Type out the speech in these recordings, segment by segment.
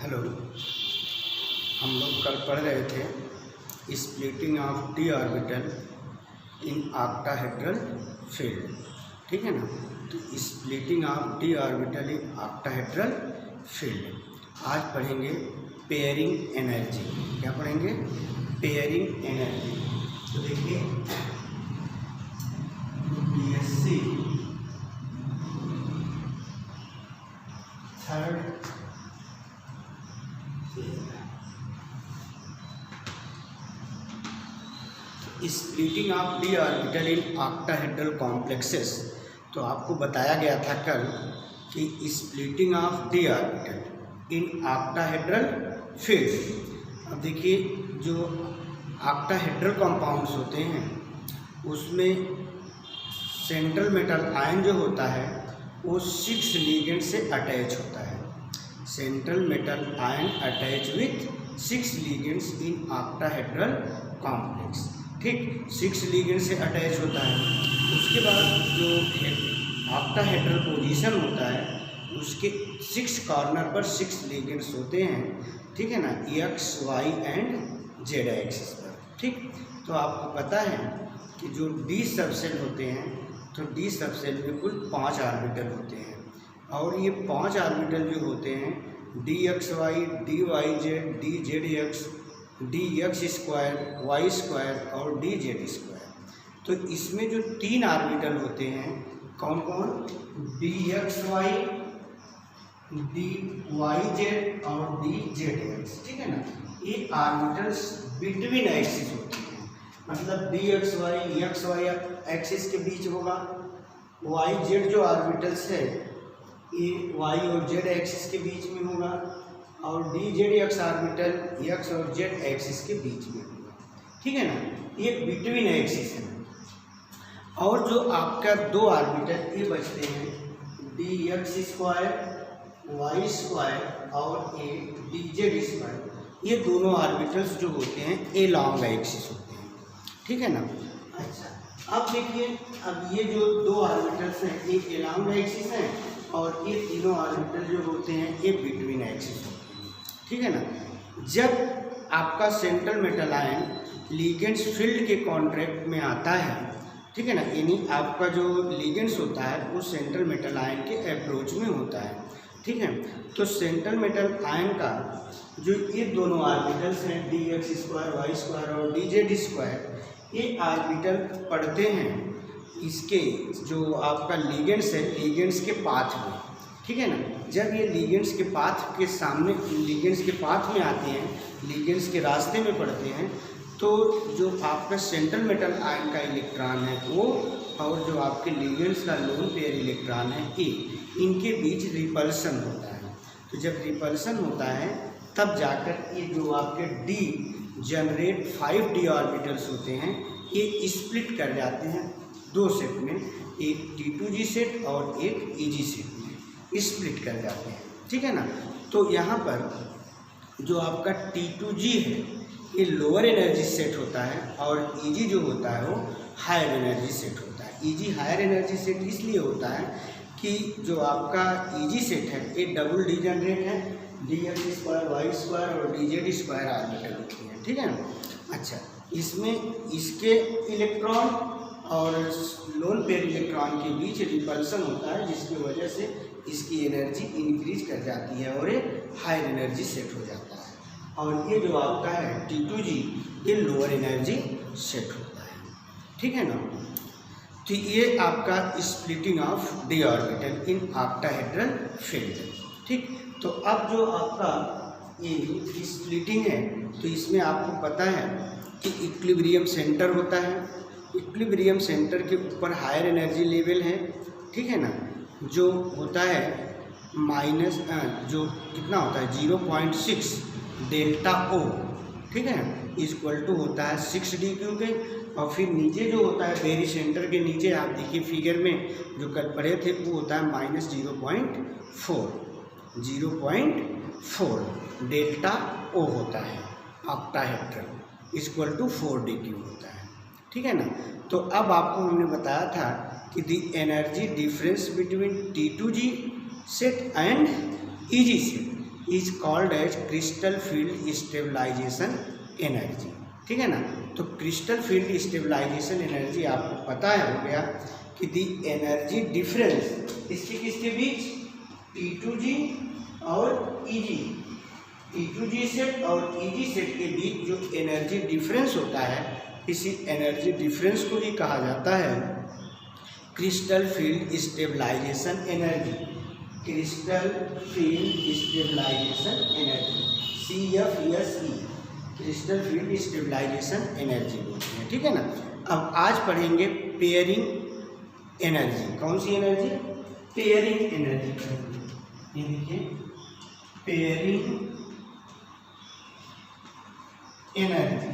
Hello. हम लोग कल पढ़ रहे थे splitting of D orbital in octahedral field, ठीक है ना। तो splitting of D orbital in octahedral field आज पढ़ेंगे पेयरिंग एनर्जी। क्या पढ़ेंगे? Pairing energy. तो देखिए BSc third splitting of D orbital in octahedral complexes. तो आपको बताया गया था कल कि splitting of D orbital in octahedral field. अब देखिए जो ऑक्टाहेड्रल कंपाउंड्स होते हैं उसमें सेंट्रल मेटल आयन जो होता है वो 6 लिगेंड से अटैच होता है। Central metal ion attach with 6 ligands in octahedral complex. ठीक, 6 लिगेंड से अटैच होता है। उसके बाद जो ऑक्टाहेड्रल पोजीशन होता है उसके 6 कॉर्नर पर 6 लिगेंड्स होते हैं, ठीक है ना, X Y and Z axis पर। ठीक, तो आपको पता है कि जो डी सबसेल होते हैं तो डी सबसेल में कुल 5 ऑर्बिटल होते हैं और ये 5 ऑर्बिटल जो होते हैं D X Y, D Y Z, D Z X, D X square, Y square और डी जेड स्क्वायर। तो इसमें जो 3 ऑर्बिटल होते हैं कौन कौन? D X Y, D Y Z और डी जेड एक्स, ठीक है ना। ये ऑर्बिटल्स बिटवीन एक्सिस होते हैं, मतलब डी एक्स वाई एक्सिस के बीच होगा, वाई जेड जो ऑर्बिटल्स है ये वाई और जेड एक्सिस के बीच में होगा और D Z x orbital x और जेड एक्सिस के बीच में होगा, ठीक है ना। ये बिटवीन एक्सिस है। और जो आपका 2 ऑर्बिटल ये बचते हैं D X square, Y square और ए डी जेड स्क्वायर। ये दोनों ऑर्बिटल्स जो होते हैं ए लॉन्ग एक्सिस होते हैं, ठीक है ना। अच्छा, अब देखिए, अब ये जो 2 ऑर्बिटल्स हैं एक ए लॉन्ग एक्सिस है और ये तीनों ऑर्बिटल जो होते हैं ये बिटवीन एक्सिस होते हैं, ठीक है ना। जब आपका central metal ion ligands field के कॉन्ट्रैक्ट में आता है, ठीक है ना, यानी आपका जो लिगेंड्स होता है वो सेंट्रल मेटल आयन के अप्रोच में होता है, ठीक है। तो सेंट्रल मेटल आयन का जो ये दोनों ऑर्बिटल्स हैं D X square, Y square और डी जेड स्क्वायर, ये ऑर्बिटल पड़ते हैं इसके जो आपका लिगेंड्स है लिगेंड्स के पाथ में, ठीक है ना। जब ये लिगेंड्स के पाथ के सामने लिगेंड्स के पाथ में आते हैं, लिगेंड्स के रास्ते में पड़ते हैं, तो जो आपका सेंट्रल मेटल आयन का इलेक्ट्रॉन है वो और जो आपके लिगेंड्स का लोन पेयर इलेक्ट्रॉन है ए, इनके बीच रिपल्सन होता है। तो जब रिपल्सन होता है तब जाकर ये जो आपके डी जनरेट 5 डी ऑर्बिटल्स होते हैं ये स्प्लिट कर जाते हैं 2 सेट में, एक T2G सेट और एक EG सेट में स्प्लिट कर जाते हैं, ठीक है ना। तो यहाँ पर जो आपका T2G है ये लोअर एनर्जी सेट होता है और EG जो होता है वो हायर एनर्जी सेट होता है। EG हायर एनर्जी सेट इसलिए होता है कि जो आपका EG सेट है ये डबल डी जनरेट है, D X square, Y square और डी जेड स्क्वायर ऑर्बिटल होती है, ठीक है ना। अच्छा, इसमें इसके इलेक्ट्रॉन और लोन पेयर इलेक्ट्रॉन के बीच रिपल्सन होता है जिसकी वजह से इसकी एनर्जी इंक्रीज कर जाती है और ये हायर एनर्जी सेट हो जाता है। और ये जो आपका है T2G ये लोअर एनर्जी सेट होता है, ठीक है ना। तो ये आपका splitting of D orbital in octahedral field, ठीक। तो अब जो आपका ये स्प्लिटिंग है तो इसमें आपको पता है कि इक्विलिब्रियम सेंटर होता है। इक्विलिब्रियम सेंटर के ऊपर हायर एनर्जी लेवल है, ठीक है ना, जो होता है माइनस जो कितना होता है 0.6 डेल्टा O, ठीक है, इक्वल टू होता है 6 डी क्यू के। और फिर नीचे जो होता है पेरी सेंटर के नीचे आप देखिए फिगर में जो कल पढ़े थे वो होता है माइनस 0.4 डेल्टा O होता है octahedral equal to 4 D Q होता है, ठीक है ना। तो अब आपको हमने बताया था कि the energy difference between T2G set and EG set, is called as crystal field stabilization energy. ठीक है ना। तो क्रिस्टल फील्ड स्टेबलाइजेशन एनर्जी आपको पता है हो गया कि दी एनर्जी डिफरेंस इसके किसके बीच, T2G और EG, T2G सेट और EG सेट के बीच जो एनर्जी डिफरेंस होता है, इसी एनर्जी डिफरेंस को ही कहा जाता है crystal field stabilization energy. Crystal field stabilization energy, CFSE, crystal field stabilization energy बोलते हैं। ठीक है ना। अब आज पढ़ेंगे पेयरिंग एनर्जी। कौन सी एनर्जी, पेयरिंग एनर्जी पढ़ेंगे। ये देखिए पेयरिंग एनर्जी,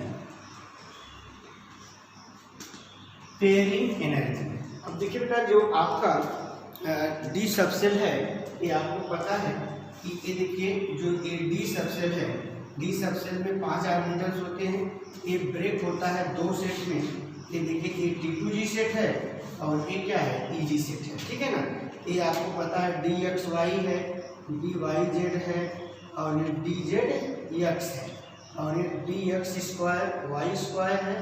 पेयरिंग एनर्जी। अब देखिए बेटा जो आपका डी सबसेल है, ये आपको पता है कि ये देखिए जो ये डी सबसेल है, डी सबसेल में 5 ऑर्बिटल्स होते हैं। ये ब्रेक होता है 2 सेट में। ये देखिए ये T2G सेट है और ये क्या है, EG सेट है। ठीक है ना। ये आपको पता है DXY है, DYZ है और ये DZX है और ये DX2Y2 है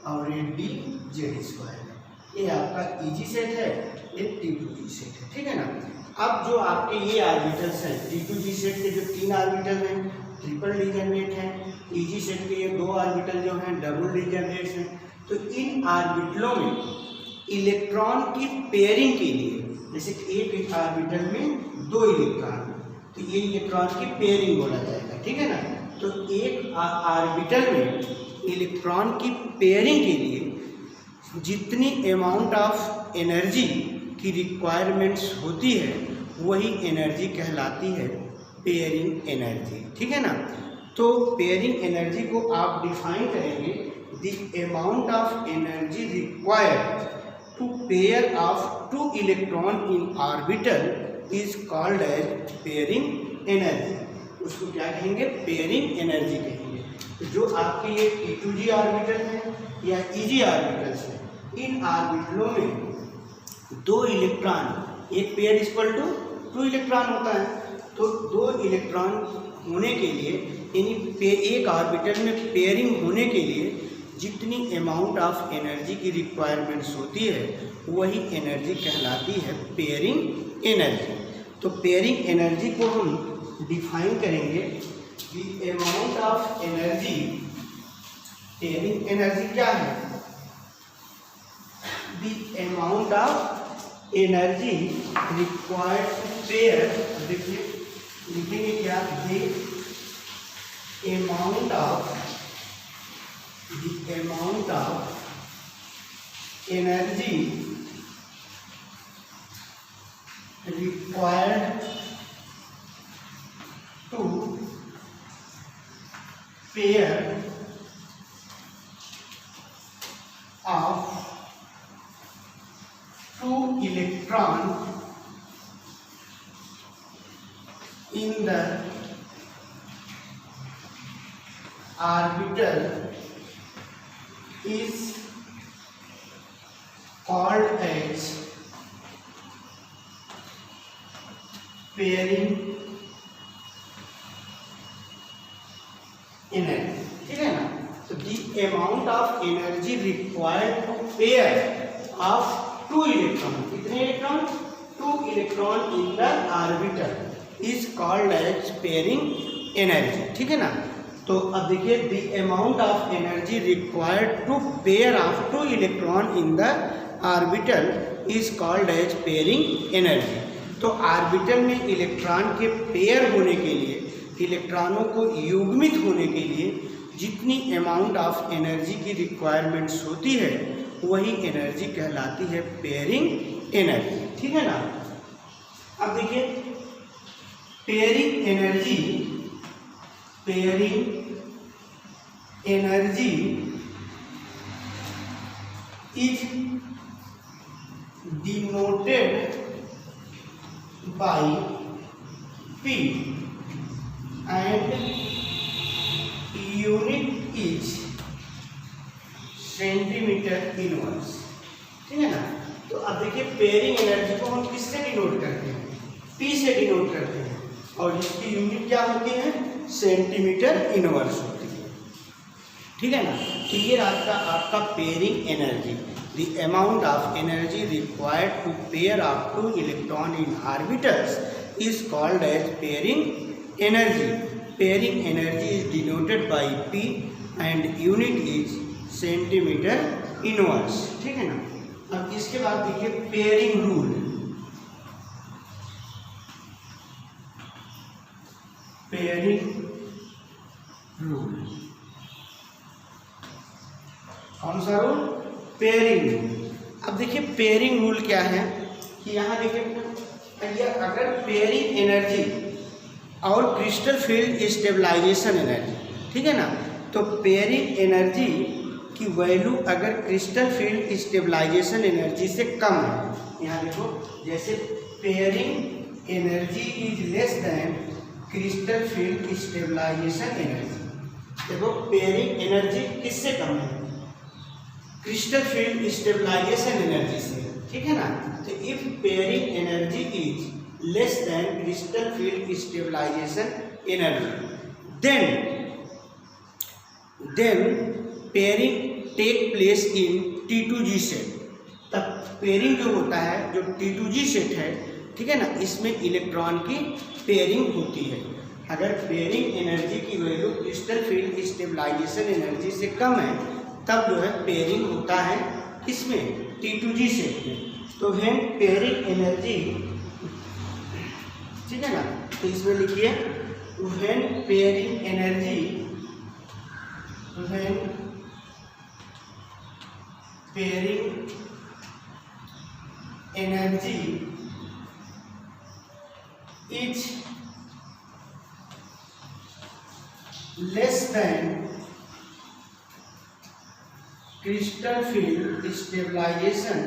और ये DZ2 है। ये आपका EG सेट है, ये T2G सेट है। ठीक है ना। अब जो आपके ये ऑर्बिटल्स हैं, T2G सेट के जो 3 ऑर्बिटल हैं ट्रिपल डिजनरेट हैं, EG सेट के ये 2 ऑर्बिटल जो हैं डबल डिजनरेट्स हैं। तो इन ऑर्बिटलों में इलेक्ट्रॉन की पेयरिंग के लिए, जैसे कि एक ऑर्बिटल में 2 इलेक्ट्रॉन, तो ये इलेक्ट्रॉन की पेयरिंग बोला जाएगा। ठीक है ना। तो एक ऑर्बिटल में इलेक्ट्रॉन की पेयरिंग के लिए जितनी अमाउंट ऑफ एनर्जी की रिक्वायरमेंट्स होती है वही एनर्जी कहलाती है पेयरिंग एनर्जी। ठीक है ना। तो पेयरिंग एनर्जी को आप डिफाइन करेंगे, the amount of energy required to pair of 2 electron in orbital is called as pairing energy. उसको क्या कहेंगे, पेयरिंग एनर्जी कहेंगे। तो जो आपके ये T2G ऑर्बिटल है या EG ऑर्बिटल्स है, इन ऑर्बिटलों में 2 इलेक्ट्रॉन, एक पेयर इक्वल टू 2 इलेक्ट्रॉन होता है। तो 2 इलेक्ट्रॉन होने के लिए, यानी एक ऑर्बिटल में पेयरिंग होने के लिए जितनी अमाउंट ऑफ एनर्जी की रिक्वायरमेंट्स होती है वही एनर्जी कहलाती है पेयरिंग एनर्जी। तो पेयरिंग एनर्जी को हम डिफाइन करेंगे, the amount of energy, pairing energy क्या है, the amount of energy required to pair, देखिए लिखेंगे क्या, the amount of energy required to pair of 2 electron in the orbital is called as pairing energy। ठीक है ना। तो the amount of energy required to pair of 2 electron, कितने electron, 2 electron in the orbital is called as pairing energy। ठीक है ना। तो अब देखिए the amount of energy required to pair of 2 electron in the orbital is called as pairing energy। तो orbital में electron के पेयर होने के लिए, इलेक्ट्रॉनों को युग्मित होने के लिए जितनी अमाउंट ऑफ एनर्जी की रिक्वायरमेंट्स होती है वही एनर्जी कहलाती है पेयरिंग एनर्जी। ठीक है ना। अब देखिए pairing energy is denoted by P and unit is centimetre inverse. ठीक है ना। तो अब देखिए पेयरिंग एनर्जी को हम किससे डिनोट करते हैं, P से डिनोट करते हैं। और इसकी यूनिट क्या होती है, सेंटीमीटर इनवर्स होती है, ठीक है ना। तो ये आपका pairing energy, the amount of energy required to pair of two electron in orbitals is called as pairing energy. Pairing energy is denoted by P and unit is centimetre inverse, ठीक है ना। अब इसके बाद देखिए पेयरिंग रूल। पेयरिंग रूल कौन सा rule, pairing rule. अब देखिए पेयरिंग रूल क्या है कि यहाँ देखिए अगर पेयरिंग एनर्जी और क्रिस्टल फील्ड स्टेबलाइजेशन एनर्जी, ठीक है ना, तो पेयरिंग एनर्जी की वैल्यू अगर क्रिस्टल फील्ड स्टेबलाइजेशन एनर्जी से कम है, यहाँ देखो जैसे pairing energy is less than crystal field stabilization energy. देखो पेयरिंग एनर्जी किससे कम है, क्रिस्टल फील्ड स्टेबलाइजेशन एनर्जी से, ठीक है ना। तो if pairing energy is less than crystal field stabilization energy then pairing take place in T2G set. तब पेयरिंग जो होता है, जो T2G सेट है, ठीक है ना, इसमें इलेक्ट्रॉन की पेयरिंग होती है। अगर पेयरिंग एनर्जी की value crystal field stabilization energy से कम है तब जो है पेयरिंग होता है किसमें, T2G सेट में। तो व्हेन पेयरिंग एनर्जी, ठीक है ना, तो इसमें लिखिए when pairing energy, when pairing energy is less than crystal field stabilization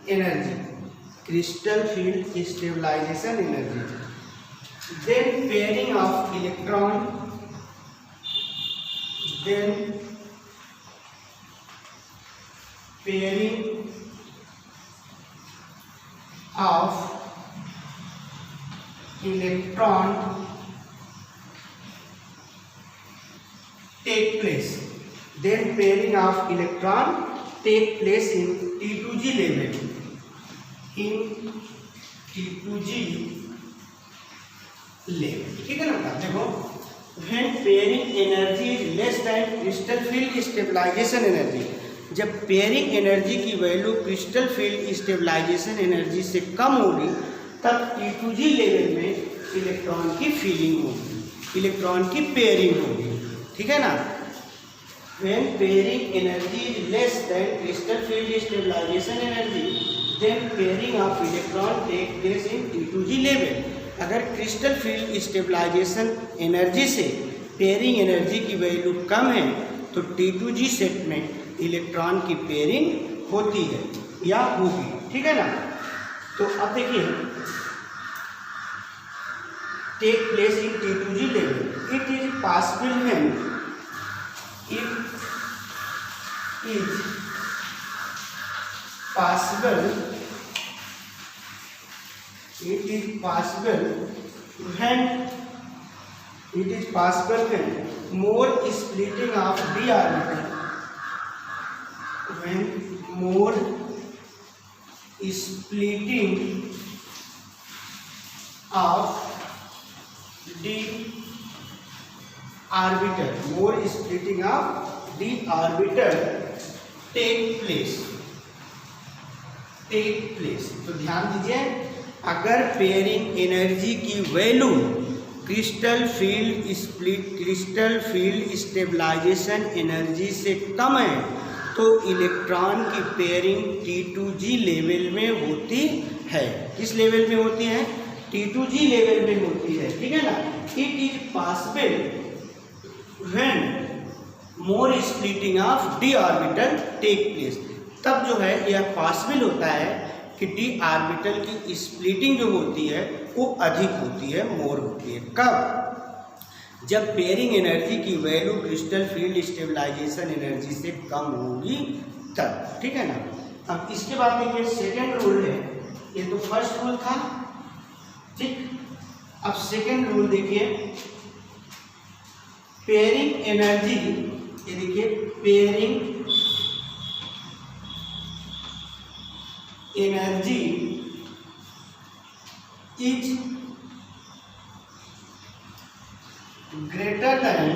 energy, crystal field stabilization energy, then pairing of electron, then pairing of electron take place, then pairing of electron take place in T2G level, in T2G level, ठीक है ना। देखो when pairing energy is less than crystal field stabilization energy, जब pairing energy की value crystal field stabilization energy से कम होगी तब T2G लेवल में इलेक्ट्रॉन की फीलिंग होगी, इलेक्ट्रॉन की पेयरिंग होगी, ठीक है ना। When pairing energy is less than crystal field stabilization energy, then pairing of electron take place in T2G level. अगर क्रिस्टल फील्ड स्टेबलाइजेशन एनर्जी से पेयरिंग एनर्जी की वैल्यू कम है तो T2G सेट में इलेक्ट्रॉन की पेयरिंग होती है या होगी, ठीक है ना। तो अब देखिए take place in T2G level, it is possible है, is possible, it is possible when more splitting of d orbital, when more splitting of d orbital, more splitting of d orbital take place। तो ध्यान दीजिए अगर pairing energy की value crystal field stabilization energy से कम है तो electron की पेयरिंग T2G लेवल में होती है। किस लेवल में होती है, T2G लेवल में होती है, ठीक है ना। It is possible when more splitting of D orbital take place, तब जो है यह पॉसिबल होता है कि डी ऑर्बिटल की स्प्लिटिंग जो होती है वो अधिक होती है, मोर होती है। कब, जब पेयरिंग एनर्जी की value crystal field stabilization energy से कम होगी तब, ठीक है ना। अब इसके बाद देखिए सेकेंड रूल है, ये तो फर्स्ट रूल था, ठीक। अब सेकेंड रूल देखिए, पेयरिंग एनर्जी, ये देखिए pairing energy is greater than,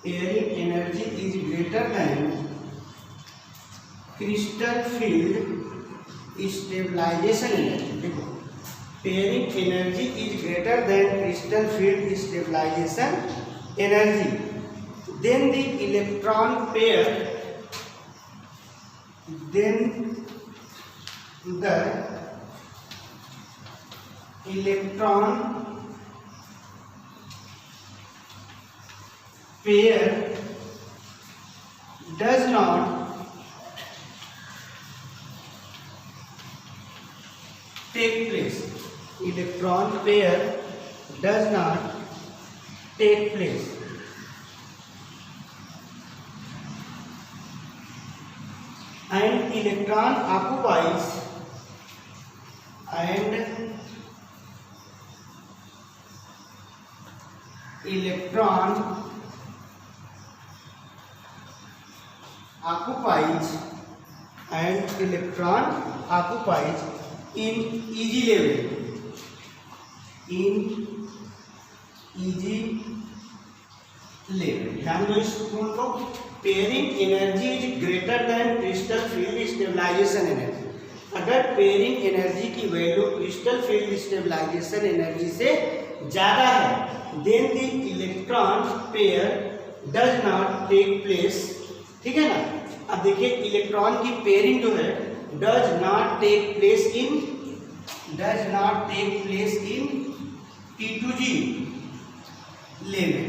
pairing energy is greater than crystal field stabilization energy. देखो, pairing energy is greater than crystal field stabilization energy, then the electron pair, then the electron pair does not take place. Electron pair does not take place. And electron occupies in easy level, ध्यान दो इस rule को। Pairing energy is greater than crystal field stabilization energy. अगर pairing energy की value crystal field stabilization energy से ज़्यादा है, then the electron pair does not take place. ठीक है ना। अब देखिए इलेक्ट्रॉन की पेयरिंग जो है does not take place in T2G level.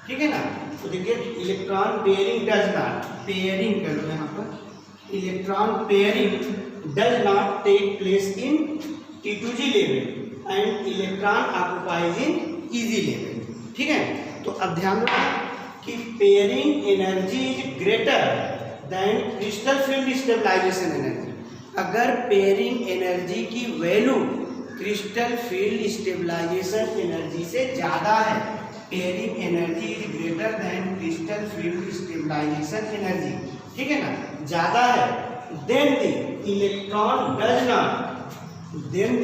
ठीक है ना। तो देखिए electron pairing does not, pairing कर लो यहाँ पर, electron pairing does not take place in T2G level and electron occupies in EG level. ठीक है। तो अब ध्यान रखना कि pairing energy is greater than crystal field stabilization energy. अगर पेयरिंग एनर्जी की value crystal field stabilization energy से ज़्यादा है, pairing energy is greater than crystal field stabilization energy, ठीक है ना, ज़्यादा है, then the electron does not, then the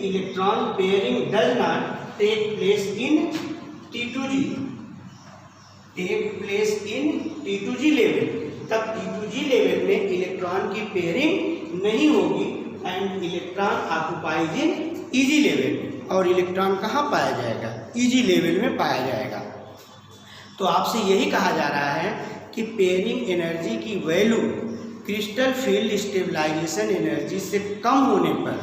electron pairing does not take place in T2G, take place in T2G level. तब T2G level में electron की pairing नहीं होगी and electron occupies in EG level. और इलेक्ट्रॉन कहाँ पाया जाएगा? Easy level में पाया जाएगा। तो आपसे यही कहा जा रहा है कि पेयरिंग एनर्जी की value crystal field stabilization energy से कम होने पर,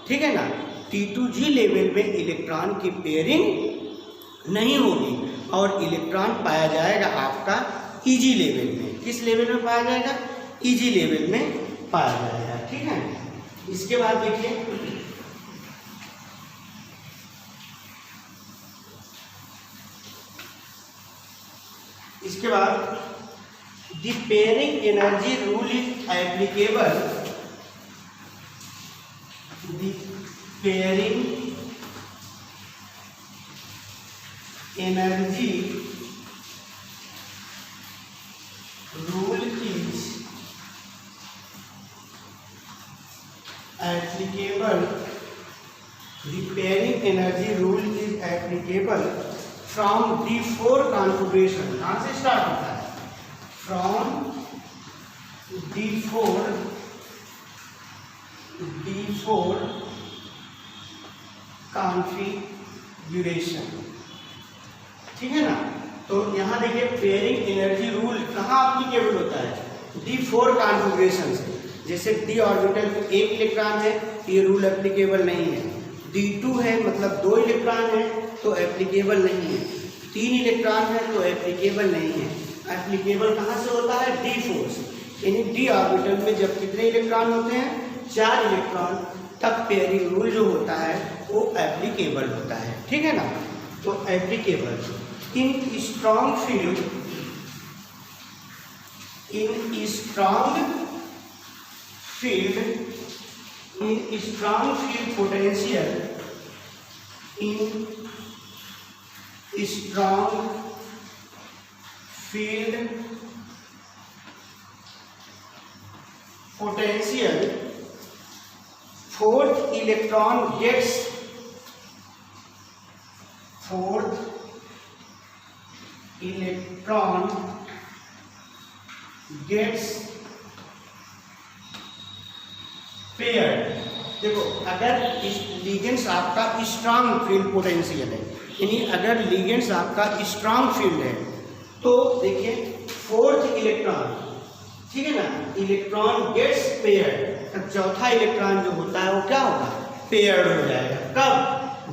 ठीक है ना, T2G लेवल में इलेक्ट्रॉन की पेयरिंग नहीं होगी और इलेक्ट्रॉन पाया जाएगा आपका इजी लेवल में। किस लेवल में पाया जाएगा? इजी लेवल में पाया जाएगा। ठीक है। इसके बाद देखिए इसके बाद the pairing energy rule is applicable, the pairing energy rule is applicable, the pairing energy rule is applicable from D4 configuration। कहाँ से स्टार्ट होता है? from D4 configuration, ठीक है ना। तो यहाँ देखिए पेयरिंग एनर्जी रूल कहाँ एप्लीकेबल होता है? D4 कॉन्फ़िगरेशन से। जैसे D ऑर्बिटल में एक इलेक्ट्रॉन है, ये रूल एप्लीकेबल नहीं है। D2 है मतलब 2 इलेक्ट्रॉन है तो एप्लीकेबल नहीं है। 3 इलेक्ट्रॉन है तो एप्लीकेबल नहीं है। एप्लीकेबल कहाँ से होता है? D4 से। यानी D ऑर्बिटल में जब कितने इलेक्ट्रॉन होते हैं? 4 इलेक्ट्रॉन, तब पेयरिंग रूल जो होता है वो एप्लीकेबल होता है। ठीक है ना। तो applicable in strong field, in strong field potential, in strong field potential, fourth electron gets paired. देखो, अगर लिगेंड्स आपका स्ट्रांग फील्ड पोटेंशियल है, यानी अगर लिगेंड्स आपका स्ट्रांग फील्ड है, तो देखिए फोर्थ इलेक्ट्रॉन, ठीक है ना, इलेक्ट्रॉन गेट्स पेयर्ड। अब चौथा इलेक्ट्रॉन जो होता है वो क्या होगा, पेयर्ड हो जाएगा। कब,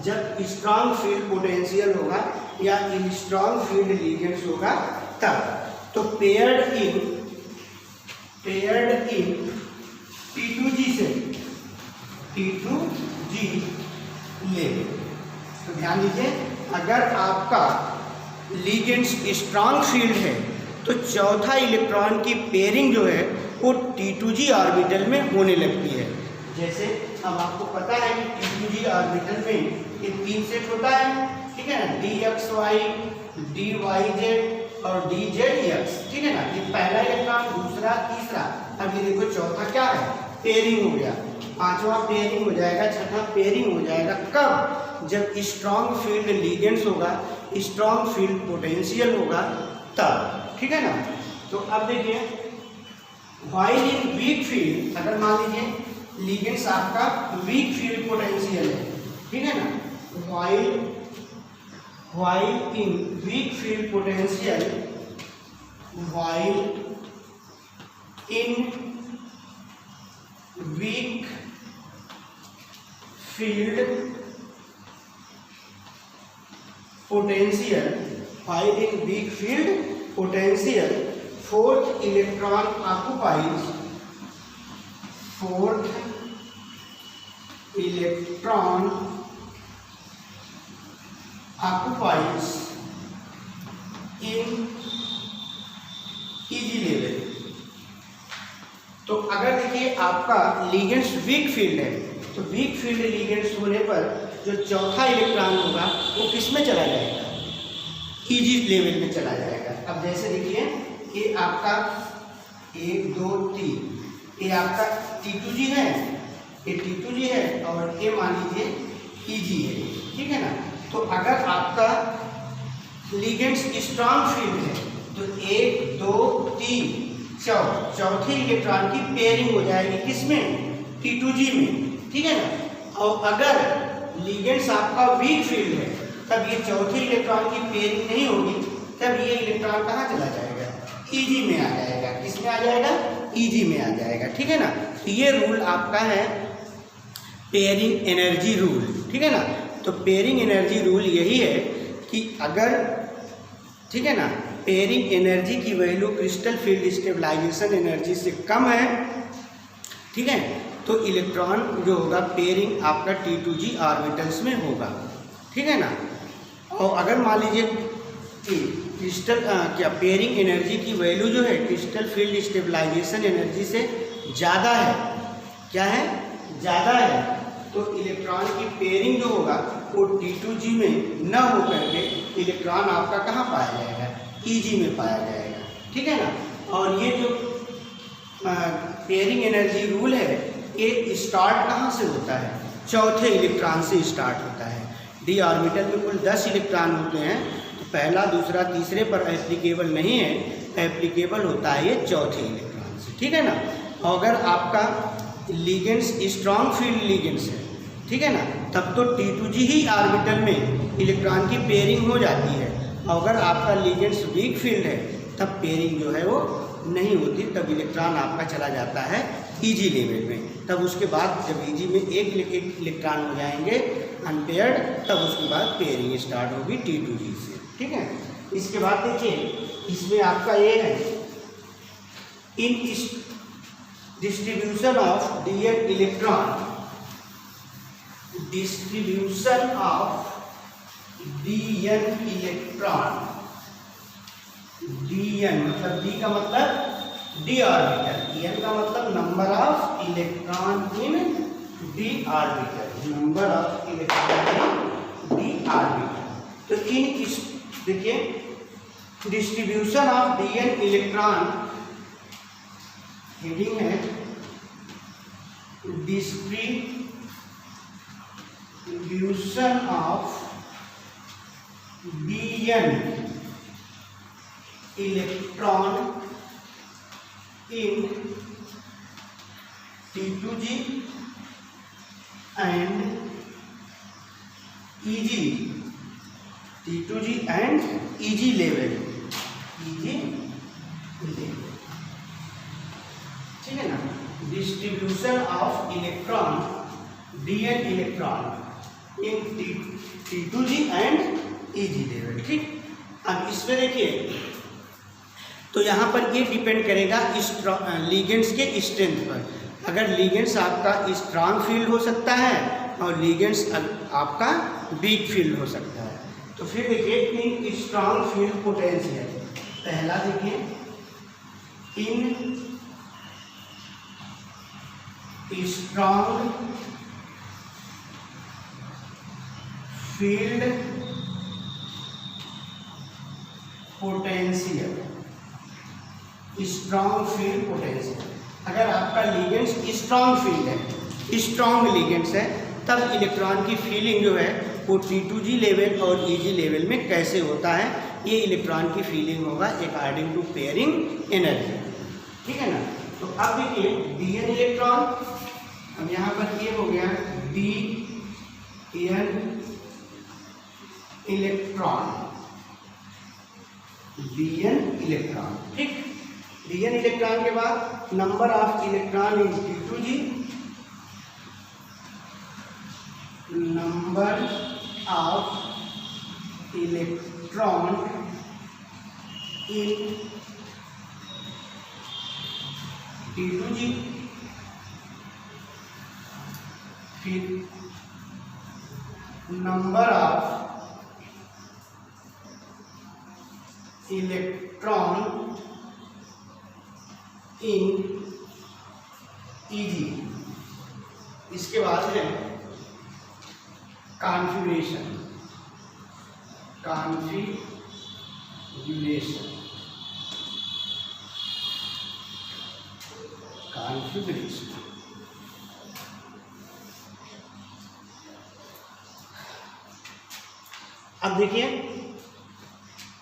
जब स्ट्रांग फील्ड पोटेंशियल होगा या इन स्ट्रांग फील्ड लिगेंड्स होगा तब। तो पेयर्ड इन T2G से T2G लेवल। तो ध्यान दीजिए, अगर आपका लिगेंड्स स्ट्रांग फील्ड है तो चौथा इलेक्ट्रॉन की पेयरिंग जो है वो T2G ऑर्बिटल में होने लगती है। जैसे अब आपको पता है कि T2G ऑर्बिटल में ये 3 सेट होता है, ठीक है ना, DXY, DYZ और DZX, ठीक है ना। ये पहला इलेक्ट्रॉन, दूसरा, तीसरा। अब ये देखो चौथा क्या है, पेयरिंग हो गया, पांचवा पेयरिंग हो जाएगा, छठा पेयरिंग हो जाएगा। कब, जब स्ट्रांग फील्ड लिगेंड्स होगा, स्ट्रांग फील्ड पोटेंशियल होगा तब, ठीक है ना। तो अब देखिए, व्हाइल इन वीक फील्ड, अगर मान लीजिए लिगेंड्स आपका वीक फील्ड पोटेंशियल है, ठीक है ना, while in weak field potential, while in weak field potential, while in weak field potential, fourth electron occupies in EG level. तो अगर देखिए आपका लिगेंड्स वीक फील्ड है, तो वीक फील्ड लिगेंड्स होने पर जो चौथा इलेक्ट्रॉन होगा वो किस में चला जाएगा, EG लेवल में चला जाएगा। अब जैसे देखिए, ये आपका 1 2 3, ये आपका T2G है, ये T2G है और ये मान लीजिए EG है, ठीक है ना। तो अगर आपका लिगेंड्स स्ट्रांग फील्ड है तो 1 2 3 चौथे इलेक्ट्रॉन की पेयरिंग हो जाएगी किसमें, T2G में, ठीक है ना। और अगर लिगेंड्स आपका वीक फील्ड है तब ये चौथे इलेक्ट्रॉन की पेयरिंग नहीं होगी, तब ये इलेक्ट्रॉन कहाँ चला जाएगा, EG में आ जाएगा। किसमें आ जाएगा, EG में आ जाएगा, ठीक है ना। तो ये रूल आपका है पेयरिंग एनर्जी रूल, ठीक है ना। तो पेयरिंग एनर्जी रूल यही है कि अगर, ठीक है ना, पेयरिंग एनर्जी की value crystal field stabilization energy से कम है, ठीक है, तो इलेक्ट्रॉन जो होगा पेयरिंग आपका T2G ऑर्बिटल्स में होगा, ठीक है ना। और अगर मान लीजिए कि क्रिस्टल क्या पेयरिंग एनर्जी की वैल्यू जो है क्रिस्टल फील्ड स्टेबलाइजेशन एनर्जी से ज़्यादा है, क्या है, ज़्यादा है, तो इलेक्ट्रॉन की पेयरिंग जो होगा वो T2G में न होकर के इलेक्ट्रॉन आपका कहाँ पाया जाएगा, EG में पाया जाएगा, ठीक है ना। और ये जो पेयरिंग एनर्जी रूल है ये स्टार्ट कहाँ से होता है, चौथे इलेक्ट्रॉन से स्टार्ट होता है। डी ऑर्बिटल में कुल 10 इलेक्ट्रॉन होते हैं, तो पहला दूसरा तीसरे पर एप्लीकेबल नहीं है, एप्लीकेबल होता है ये चौथे इलेक्ट्रॉन से, ठीक है ना। अगर आपका लिगेंड्स स्ट्रांग फील्ड लिगेंड्स है, ठीक है ना, तब तो T2G ही ऑर्बिटल में इलेक्ट्रॉन की पेयरिंग हो जाती है। अगर आपका लिगेंड्स वीक फील्ड है तब पेयरिंग जो है वो नहीं होती, तब इलेक्ट्रॉन आपका चला जाता है EG लेवल में। तब उसके बाद जब EG में एक इलेक्ट्रॉन हो जाएंगे अनपेयर्ड, तब उसके बाद पेयरिंग स्टार्ट होगी T2G से, ठीक है। इसके बाद देखिए, इसमें आपका ये है इन distribution of DN electron, distribution of DN electron, DN मतलब D का मतलब D ऑर्बिटल, N का मतलब number of electron in d orbital, number of electron d orbital. तो इन इस देखिए distribution of dn electron, heading है distribution of dn electron in T2g and EG, T2g and EG level, EG level, ठीक है ना। Distribution of electron dn electron in T2g and EG level, ठीक। अब इसमें देखिए तो यहाँ पर ये डिपेंड करेगा लिगेंड्स के स्ट्रेंथ पर। अगर लिगेंड्स आपका स्ट्रांग फील्ड हो सकता है और लिगेंड्स आपका वीक फील्ड हो सकता है। तो फिर देखिए इन स्ट्रांग फील्ड पोटेंशियल, पहला देखिए in strong field potential, strong field potential. अगर आपका लिगेंड्स स्ट्रॉन्ग फील्ड है, स्ट्रॉन्ग लिगेंड्स है, तब इलेक्ट्रॉन की फीलिंग जो है वो T2g लेवल और EG लेवल में कैसे होता है, ये इलेक्ट्रॉन की फीलिंग होगा अकॉर्डिंग टू पेयरिंग एनर्जी, ठीक है ना। तो अब देखिए dn इलेक्ट्रॉन, अब यहाँ पर ये हो गया dn इलेक्ट्रॉन, dn इलेक्ट्रॉन, ठीक। dn इलेक्ट्रॉन के बाद number of electron in T2g, number of electron in T2g, फिर number of electron in EG, इसके बाद है कॉन्फ़िगरेशन, कॉन्फ़िगरेशन, कॉन्फ़िगरेशन। अब देखिए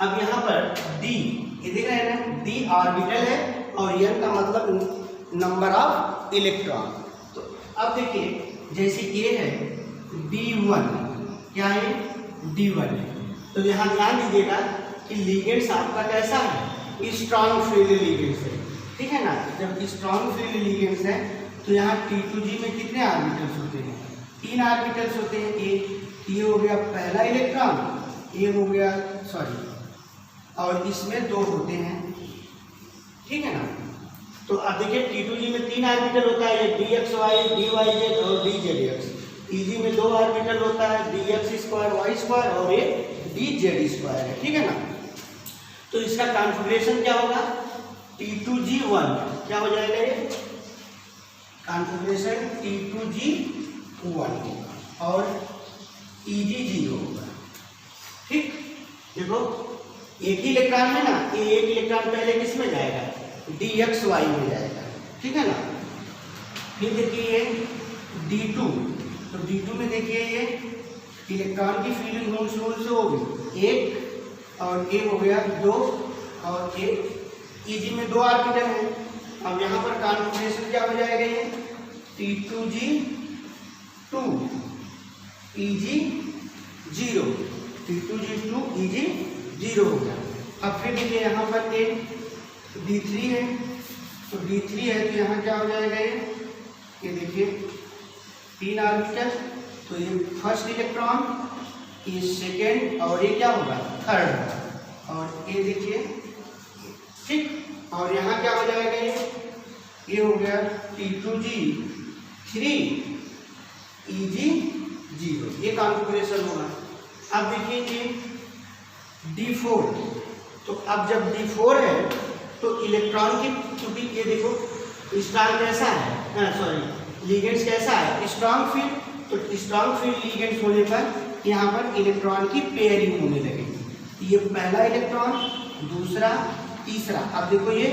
अब यहाँ पर D, ये दिख रहा है ना, D ऑर्बिटल है और n का मतलब नंबर ऑफ इलेक्ट्रॉन। तो अब देखिए जैसे ये है D1, क्या है D1 है, तो यहाँ ध्यान दीजिएगा कि लिगेंड्स आपका कैसा है, स्ट्रॉन्ग फील्ड लिगेंड्स है, ठीक है ना। जब स्ट्रॉन्ग फील्ड लिगेंड्स है तो यहाँ T2g में कितने ऑर्बिटल्स होते हैं, 3 ऑर्बिटल्स होते हैं। ये हो गया पहला इलेक्ट्रॉन, ये हो गया सॉरी, और इसमें 2 होते हैं, ठीक है ना। तो अब देखिए T2g में 3 ऑर्बिटल होता है, dxy, dyz और dzx। EG में 2 ऑर्बिटल होता है, dx² y² और ये dz² है, ठीक है ना। तो इसका कॉन्फ़िगरेशन क्या होगा, T2g1 क्या हो जाएगा, ये कॉन्फ़िगरेशन T2g1 और EG0 होगा, ठीक। देखो एक ही इलेक्ट्रॉन में ना, ये एक इलेक्ट्रॉन पहले किस में जाएगा, dxy में जाएगा, ठीक है ना। फिर देखिए ये D2, तो D2 में देखिए ये इलेक्ट्रॉन की फीलिंग होम से होगी 1 और ये हो गया 2 और एक EG में 2 ऑर्बिटल है। अब यहाँ पर कॉन्फ़िगरेशन क्या हो जाएगा, ये T2g2 EG0, T2g2 EG0 हो गया। अब फिर देखिए यहाँ पर एक D3 है, तो D3 है तो यहाँ क्या हो जाएगा, ये देखिए 3 ऑर्बिटल, तो ये फर्स्ट इलेक्ट्रॉन, ये सेकेंड और ये क्या होगा थर्ड, और ये देखिए, ठीक। और यहाँ क्या हो जाएगा, ये हो गया T2g3 EG0, ये कॉन्फ़िगरेशन होगा। अब देखिए ये D4, तो अब जब D4 है तो इलेक्ट्रॉन की, क्योंकि ये देखो स्टार कैसा है, सॉरी लिगेंड्स कैसा है, स्ट्रॉन्ग फील्ड। तो स्ट्रॉन्ग फील्ड लिगेंड्स होने पर यहाँ पर इलेक्ट्रॉन की पेयरिंग होने लगेगी। ये पहला इलेक्ट्रॉन, दूसरा, तीसरा, अब देखो ये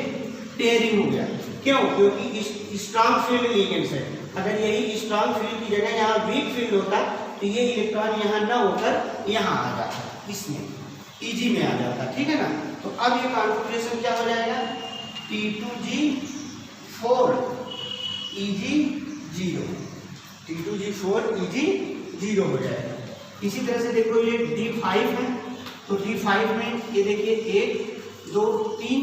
पेयरिंग हो गया। क्यों? क्योंकि स्ट्रॉन्ग फील्ड लिगेंड्स है। अगर यही स्ट्रॉन्ग फील्ड की जगह यहाँ वीक फील्ड होता तो ये इलेक्ट्रॉन यहाँ न होकर यहाँ आ जाता, इसमें Eg में आ जाता, ठीक है ना। तो अब ये कॉन्फिगरेशन क्या हो जाएगा, T2G4 Eg0, T2G4 Eg0 हो जाएगा। इसी तरह से देखो ये D5 है, तो D5 में ये देखिए 1 2 3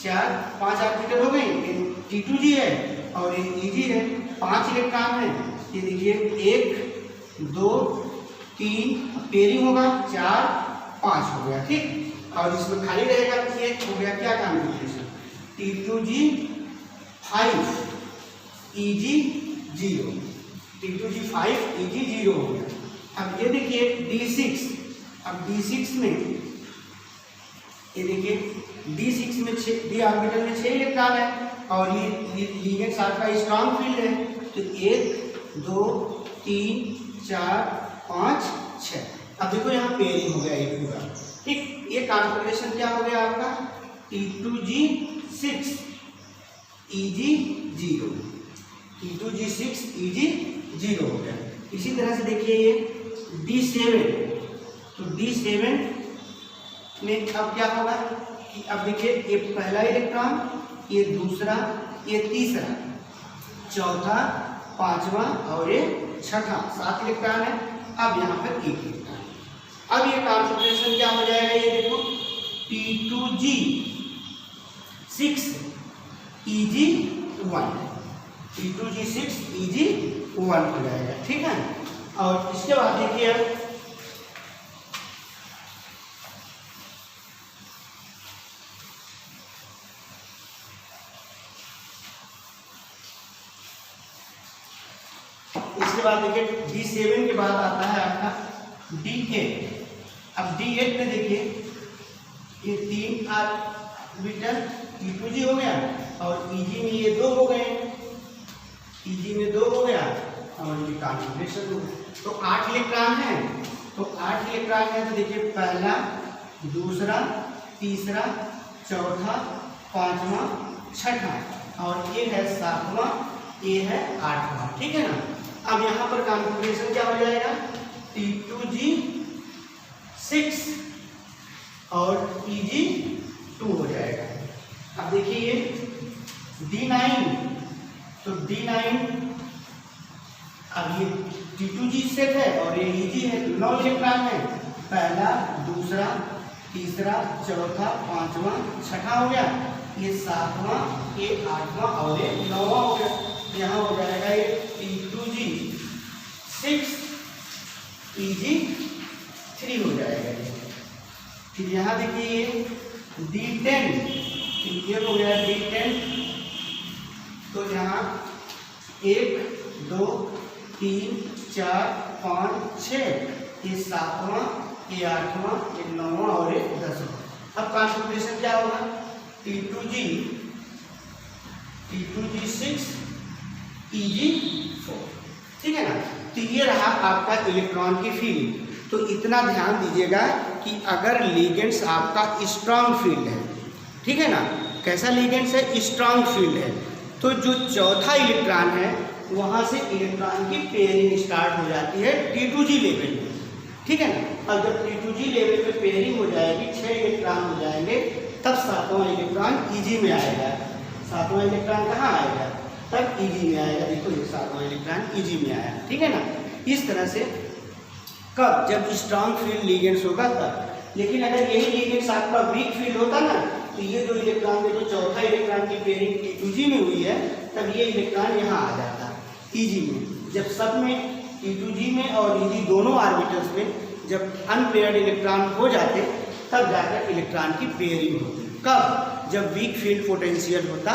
4 5 ऑर्बिटल हो गए, T2G है और ये Eg है, 5 इलेक्ट्रॉन है। ये देखिए 1 2 3 पेयरिंग होगा, 4 5 हो गया, ठीक। और इसमें खाली रहेगा, ये हो गया क्या configuration, T2G5 Eg0, T2G5 Eg0 हो गया। अब ये देखिए D6, अब D6 में ये देखिए D6 में डी ऑर्बिटल में 6 इलेक्ट्रॉन है और ये लिगेंड्स आपका स्ट्रॉन्ग फील्ड है। तो 1 2 3 4 5 6, अब देखो यहाँ पेयरिंग हो गया ये पूरा, ठीक। ये कॉन्फिगरेशन क्या हो गया आपका, T2G6 Eg0, T2G6 Eg0 हो गया। इसी तरह से देखिए ये D7, तो D7 में अब क्या होगा कि अब देखिए ये पहला इलेक्ट्रॉन, ये दूसरा, ये तीसरा, चौथा, पांचवा और ये छठा, 7 इलेक्ट्रॉन है। अब यहाँ पर 1 इलेक्ट्रॉन। अब ये कॉन्फिगरेशन क्या हो जाएगा, ये देखो T2G6 Eg1, T2G6 Eg1 हो जाएगा, ठीक है। और इसके बाद देखिए अब इसके बाद देखिए D7 के बाद आता है आपका D8। अब D8 में देखिए ये 3 ऑर्बिटल T2G हो गया और Eg में ये 2 हो गए, Eg में 2 हो गया और ये कॉन्फिगरेशन हो गया। तो 8 इलेक्ट्रॉन है, तो 8 इलेक्ट्रॉन है, तो देखिए पहला, दूसरा, तीसरा, चौथा, पांचवा, छठा और ये है 7वां, ये है 8वां, ठीक है ना। अब यहाँ पर कॉन्फिगरेशन क्या हो जाएगा, T2G6 और Eg2 हो जाएगा। अब देखिए ये D9, तो D9 अब ये T2G सेट है और ये Eg है, 9 इलेक्ट्रॉन है, पहला, दूसरा, तीसरा, चौथा, पांचवा, छठा हो गया, ये 7वां, ये 8वां और ये 9वां हो गया। यहाँ हो जाएगा ये T2G6 Eg3 हो जाएगा। फिर यहाँ देखिए ये D10, ये हो गया D10, तो यहाँ 1 2 3 4 5 6, ये 7वां, ये 8वां, ये 9वां और ये 10वां। अब कॉन्फिगरेशन क्या होगा, T2G6 Eg4, ठीक है ना। तो ये रहा आपका इलेक्ट्रॉन की फील्ड। तो इतना ध्यान दीजिएगा कि अगर लिगेंड्स आपका स्ट्रॉन्ग फील्ड है, ठीक है ना, कैसा लिगेंड्स है, स्ट्रॉन्ग फील्ड है, तो जो चौथा इलेक्ट्रॉन है वहाँ से इलेक्ट्रॉन की पेयरिंग स्टार्ट हो जाती है T2G लेवल में, ठीक है ना। और जब T2G लेवल पे पेयरिंग हो जाएगी, 6 इलेक्ट्रॉन हो जाएंगे, तब 7वां इलेक्ट्रॉन Eg में आएगा। 7वां इलेक्ट्रॉन कहाँ आएगा, तब Eg में आएगा। देखो ये 7वां इलेक्ट्रॉन Eg में आया, ठीक है ना। इस तरह से कब, जब स्ट्रॉन्ग फील्ड लिगेंड्स होगा तब। लेकिन अगर यही लिगेंड्स आपका वीक फील्ड होता ना, तो ये जो इलेक्ट्रॉन में जो चौथा इलेक्ट्रॉन की पेयरिंग T2G में हुई है, तब ये इलेक्ट्रॉन यहाँ आ जाता Eg में। जब सब में T2G में और Eg दोनों ऑर्बिटल्स में जब अनपेयर्ड इलेक्ट्रॉन हो जाते, तब जाकर इलेक्ट्रॉन की पेयरिंग होती। कब, जब वीक फील्ड पोटेंशियल होता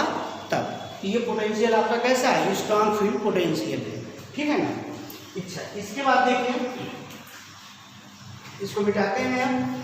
तब। ये पोटेंशियल आपका कैसा है, स्ट्रॉन्ग फील्ड पोटेंशियल है, ठीक है ना। अच्छा, इसके बाद देखिए, इसको मिटाते हैं हम।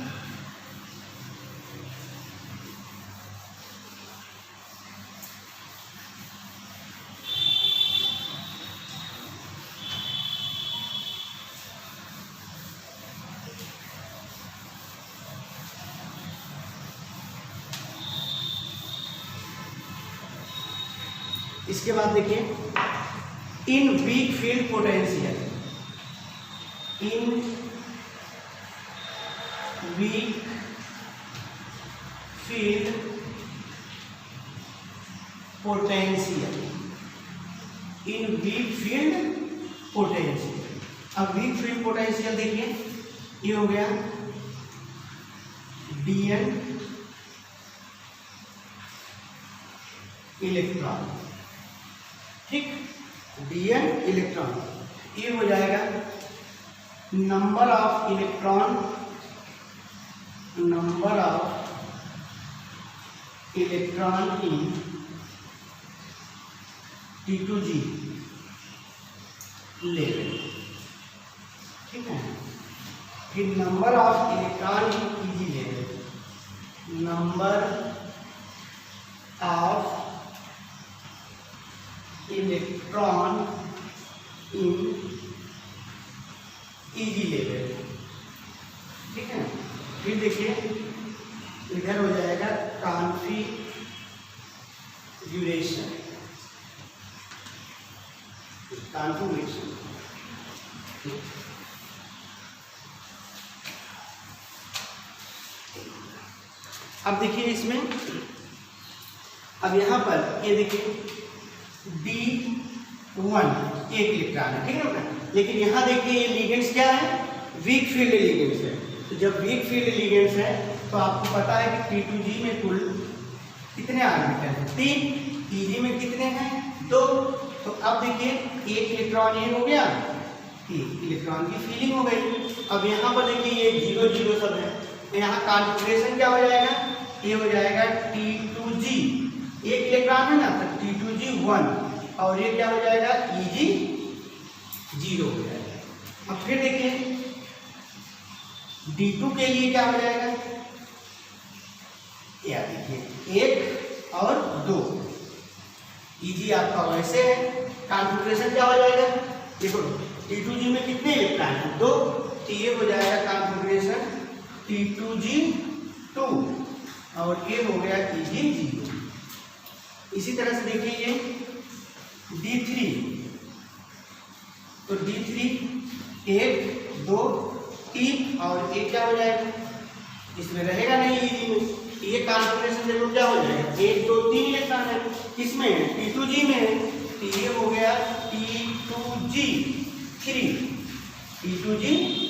इसके बाद देखिए इन वीक फील्ड पोटेंशियल, इन वीक फील्ड पोटेंशियल, इन वीक फील्ड पोटेंशियल। अब वीक फील्ड पोटेंशियल देखिए ये हो गया dn इलेक्ट्रॉन, ठीक, dn इलेक्ट्रॉन, ये हो जाएगा number of electron, number of electron in T2G level, ठीक है। फिर number of electron in EG level, number of electron in EG level, ठीक है। फिर देखिए इधर हो जाएगा कॉन्फ़िगरेशन, कॉन्फ़िगरेशन, अब देखिए इसमें, अब यहाँ पर ये देखिए D1 एक इलेक्ट्रॉन है, ठीक है ना। लेकिन यहाँ देखिए ये लिगेंड्स क्या है, वीक फील्ड लिगेंड्स है। तो जब वीक फील्ड लिगेंड्स है तो आपको पता है कि T2G में कुल कितने ऑर्बिटल हैं, 3, EG में कितने हैं, 2। तो अब देखिए एक इलेक्ट्रॉन ये हो गया, इलेक्ट्रॉन की फीलिंग हो गई। अब यहाँ पर देखिए ये 0 0 सब है, तो यहाँ कॉन्फ़िगरेशन क्या हो जाएगा, ये हो जाएगा T2G, एक इलेक्ट्रॉन है ना, तो T2G 1, और ये क्या हो जाएगा EG 0 हो जाएगा। अब फिर देखिए D2 के लिए क्या हो जाएगा, या देखिए 1 और 2, EG आपका वैसे है, कॉन्फ़िगरेशन क्या हो जाएगा, देखो T2G में कितने इलेक्ट्रॉन हैं, 2, तो ये हो जाएगा कॉन्फ़िगरेशन T2G 2, और ये हो गया EG 0। इसी तरह से देखिए ये D3, तो D3 1 2 3, और ये क्या हो जाएगा, इसमें रहेगा नहीं EG में, ये कॉन्फ़िगरेशन देखो क्या हो जाएगा, 1 2 3 इलेक्ट्रॉन है, किसमें है, T2G में है, तो ये हो गया T2G 3, T2G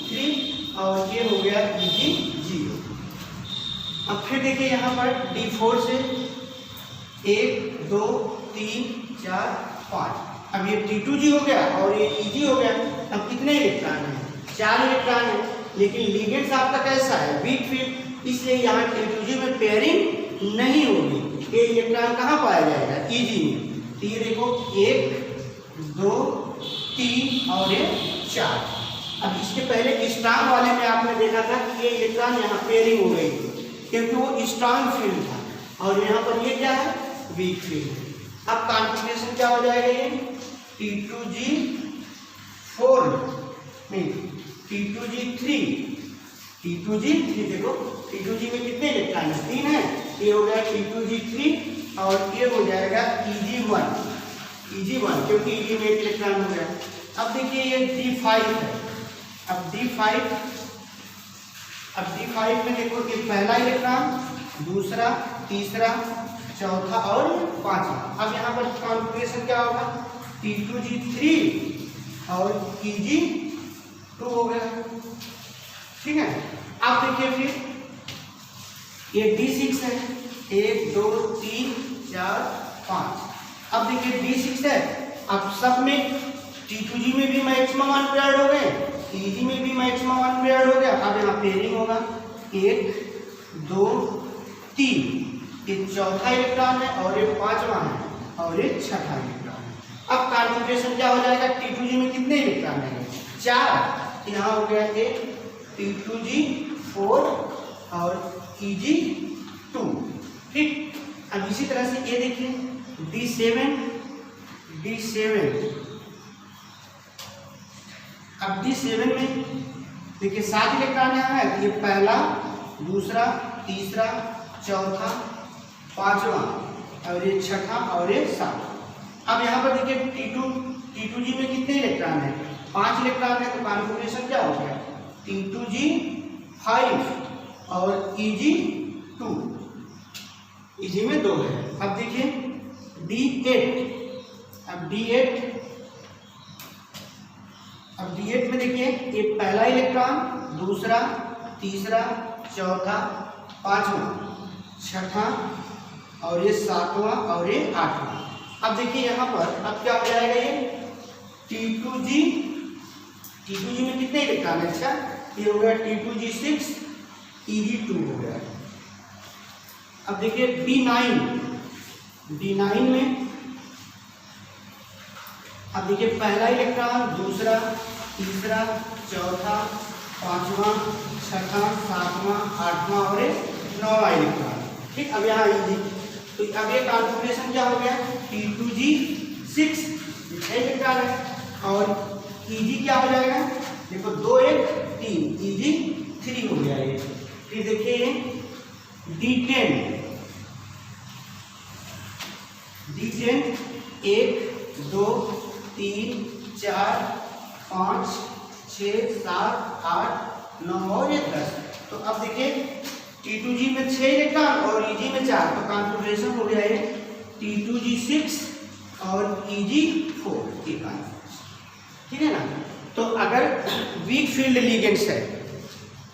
3, और ये हो गया EG 0। अब फिर देखिए यहाँ पर D4 से 1 2 3 4 5, अब ये T2G हो गया और ये EG हो गया। अब कितने इलेक्ट्रॉन हैं, 4 इलेक्ट्रॉन है, लेकिन लिगेंड्स आपका कैसा है, वीक फील्ड, इसलिए यहाँ T2G में पेयरिंग नहीं होगी। ये इलेक्ट्रॉन कहाँ पाया जाएगा, EG में। तो ये देखो 1 2 3 और ये 4। अब इसके पहले स्ट्रांग वाले में आपने देखा था कि ये इलेक्ट्रॉन यहाँ पेयरिंग हो गई क्योंकि वो स्ट्रांग फील्ड था, और यहाँ पर ये क्या है, वीक फील्ड। अब कॉन्फ़िगरेशन क्या हो जाएगा, ये T2G 4 नहीं T2G 3, T2G 3, देखो T2G में कितने इलेक्ट्रॉन है, 3 है, ये हो गया T2G 3, और ये हो जाएगा EG 1, क्योंकि EG में एक इलेक्ट्रॉन हो गया। अब देखिए ये D5 है, अब D5 में देखो कि पहला इलेक्ट्रॉन, दूसरा, तीसरा, चौथा और 5वां। अब यहाँ पर कॉन्फ़िगरेशन क्या होगा, T2G 3 और EG 2 हो गया, ठीक है। अब देखिए फिर ये D6 है, 1 2 3 4 5। अब देखिए D6 है, अब सब में T2G में भी मैक्सिमम 1 पेयर हो गए, EG में भी मैक्सिमम 1 पेयर हो गया। अब यहाँ पेयरिंग होगा 1 2 3, ये चौथा इलेक्ट्रॉन है, और ये 5वां है, और ये छठा इलेक्ट्रॉन है। अब कॉन्फ़िगरेशन क्या हो जाएगा, T2G में कितने इलेक्ट्रॉन है, 4, यहाँ हो गया ये T2G 4 और EG 2, ठीक। अब इसी तरह से ये देखिए D7, अब D7 में देखिए 7 इलेक्ट्रॉन यहाँ है, ये पहला, दूसरा, तीसरा, चौथा, 5वां, और ये छठा और ये 7। अब यहाँ पर देखिए T2G में कितने इलेक्ट्रॉन है? 5 इलेक्ट्रॉन है, तो कॉन्फ़िगरेशन क्या हो गया? T2G 5 और Eg 2। Eg में 2 है। अब देखिए D8, अब D8 में देखिए ये पहला इलेक्ट्रॉन, दूसरा, तीसरा, चौथा, पांचवा, छठा और ये सातवां और ये आठवां। अब देखिए यहाँ पर अब क्या हो जाएगा? ये T2G में कितने इलेक्ट्रॉन है? अच्छा, ये हो गया T2G 6, Eg 2 हो गया। अब देखिए D9 में अब देखिए पहला इलेक्ट्रॉन, दूसरा, तीसरा, चौथा, पांचवा, छठा, सातवां, आठवां और 9वां इलेक्ट्रॉन। ठीक, अब यहाँ Eg, तो अब ये कॉन्फ़िगरेशन क्या हो गया? T2G 6 इलेक्ट्रॉन है और Eg क्या हो जाएगा? देखो 2 1 3, Eg 3 हो गया ये। फिर देखिए D10 1 2 3 4 5 6 7 8 9 और 10। तो अब देखिए T2G में 6 इलेक्ट्रॉन और Eg में 4, तो कॉन्फ़िगरेशन हो गया है T2G 6 और Eg 4 की कॉन्फ़िगरेशन। ठीक है ना? तो अगर वीक फील्ड लिगेंड्स है,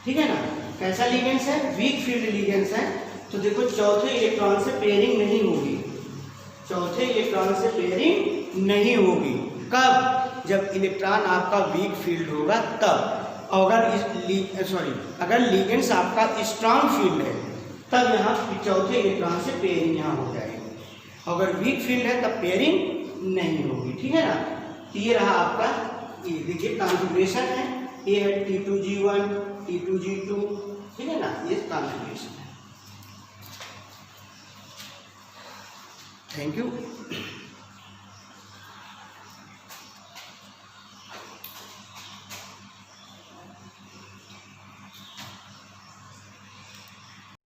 ठीक है ना, कैसा लिगेंड्स है? वीक फील्ड लिगेंड्स है, तो देखो चौथे इलेक्ट्रॉन से पेयरिंग नहीं होगी, चौथे इलेक्ट्रॉन से पेयरिंग नहीं होगी। कब? जब इलेक्ट्रॉन आपका वीक फील्ड होगा तब। अगर लिगेंड्स आपका स्ट्रांग फील्ड है तब यहाँ चौथे इलेक्ट्रॉन से पेयरिंग यहाँ हो जाएगी। अगर वीक फील्ड है तब पेयरिंग नहीं होगी। ठीक है ना? तो ये रहा आपका, ये देखिए कॉन्फ़िगरेशन है, ये है T2G1 T2G2, ठीक है ना, ये कॉन्फ़िगरेशन है। Thank you.